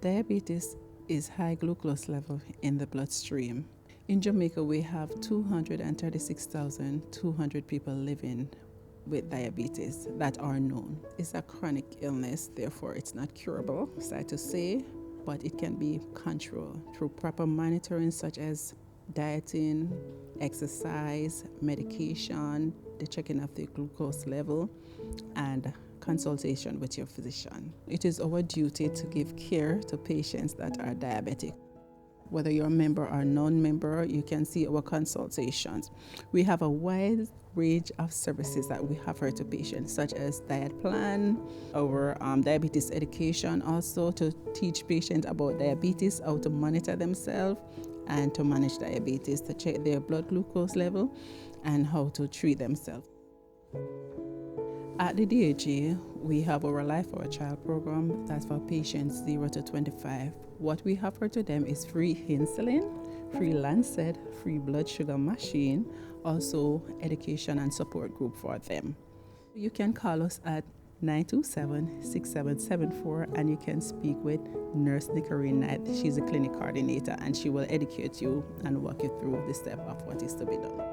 Diabetes is high glucose level in the bloodstream. In Jamaica, we have 236,200 people living with diabetes that are known. It's a chronic illness, therefore it's not curable, sad to say, but it can be controlled through proper monitoring such as dieting, exercise, medication, the checking of the glucose level, and consultation with your physician. It is our duty to give care to patients that are diabetic. Whether you're a member or non-member, you can see our consultations. We have a wide range of services that we offer to patients, such as diet plan, our diabetes education also to teach patients about diabetes, how to monitor themselves and to manage diabetes, to check their blood glucose level and how to treat themselves. At the DHA, we have our Life for a Child program that's for patients 0 to 25. What we offer to them is free insulin, free Lancet, free blood sugar machine, also education and support group for them. You can call us at 927-6774 and you can speak with Nurse Nicorine Knight. She's a clinic coordinator and she will educate you and walk you through the step of what is to be done.